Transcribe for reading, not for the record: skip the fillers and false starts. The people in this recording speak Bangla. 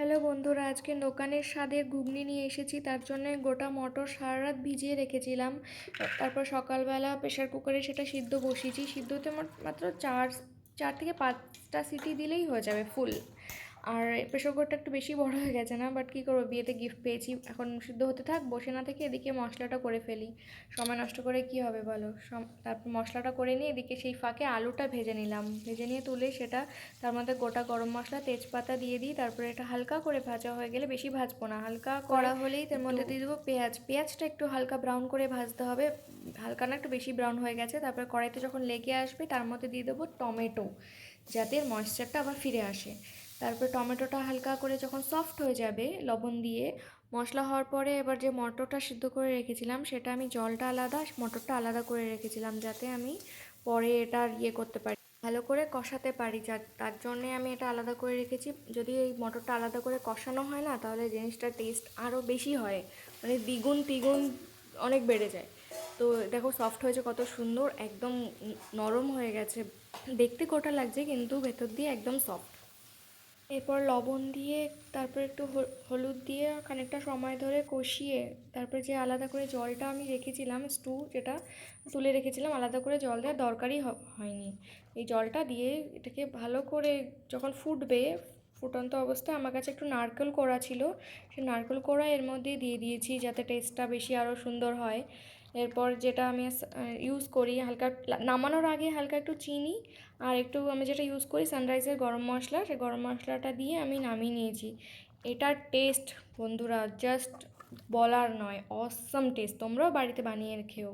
হ্যালো বন্ধুরা, আজকে দোকানের স্বাদের ঘুগনি নিয়ে এসেছি। তার জন্য গোটা মটর সারা রাত ভিজিয়ে রেখেছিলাম। তারপর সকালবেলা প্রেশার কুকারে সেটা সিদ্ধ বসিয়েছি। সিদ্ধতে মাত্র চার চার থেকে পাঁচটা সিটি দিলেই হয়ে যাবে ফুল। আর প্রেশার কুকারটা একটু বেশি বড় হয়ে গেছে না, বাট কী করবো, বিয়েতে গিফট পেয়েছি, এখন সিদ্ধ হতে থাক, বসে না থেকে এদিকে মশলাটা করে ফেলি। সময় নষ্ট করে কি হবে বলো। তারপর মশলাটা করে নিয়ে এদিকে সেই ফাঁকে আলুটা ভেজে নিলাম। ভেজে নিয়ে তুলে সেটা তার মধ্যে গোটা গরম মশলা তেজপাতা দিয়ে দিই। তারপরে এটা হালকা করে ভাজা হয়ে গেলে, বেশি ভাজবো না, হালকা কড়া হলেই তার মধ্যে দিয়ে দেবো পেঁয়াজটা একটু হালকা ব্রাউন করে ভাজতে হবে। হালকা না, একটু বেশি ব্রাউন হয়ে গেছে। তারপরে কড়াইতে যখন লেগে আসবে তার মধ্যে দিয়ে দেবো টমেটো, যাতে ময়েশ্চারটা আবার ফিরে আসে। তারপর টমেটোটা হালকা করে যখন সফট হয়ে যাবে লবণ দিয়ে, মশলা হওয়ার পরে এবার যে মটরটা সিদ্ধ করে রেখেছিলাম সেটা আমি জলটা আলাদা, মটরটা আলাদা করে রেখেছিলাম, যাতে আমি পরে এটা করতে পারি, ভালো করে কষাতে পারি। তার জন্যে আমি এটা আলাদা করে রেখেছি। যদি এই মটরটা আলাদা করে কষানো হয় না, তাহলে জিনিসটার টেস্ট আরও বেশি হয়, মানে দ্বিগুণ তিগুণ অনেক বেড়ে যায়। তো দেখো সফট হয়েছে কত সুন্দর, একদম নরম হয়ে গেছে, দেখতে গোটা লাগছে কিন্তু ভেতর দিয়ে একদম সফট। এরপর লবণ দিয়ে, তারপর একটু হলুদ দিয়ে খানিকটা সময় ধরে কষিয়ে, তারপরে যে আলাদা করে জলটা আমি রেখেছিলাম, যেটা তুলে রেখেছিলাম, আলাদা করে জল দেওয়ার দরকারই হয়নি। এই জলটা দিয়ে এটাকে ভালো করে যখন ফুটবে, ফুটন্ত অবস্থায় আমার কাছে একটু নারকেল কোড়া ছিল, সেই নারকেল কোড়া এর মধ্যে দিয়ে দিয়েছি, যাতে টেস্টটা বেশি আরও সুন্দর হয়। এরপর যেটা আমি ইউজ করি, হালকা নামানোর আগে হালকা একটু চিনি, আর একটু আমি যেটা ইউজ করি সানরাইজের গরম মশলা, সেই গরম মশলাটা দিয়ে আমি নামিয়ে নিয়েছি। এটার টেস্ট বন্ধুরা জাস্ট বলার নয়, অসম টেস্ট। তোমরাও বাড়িতে বানিয়ে খেও।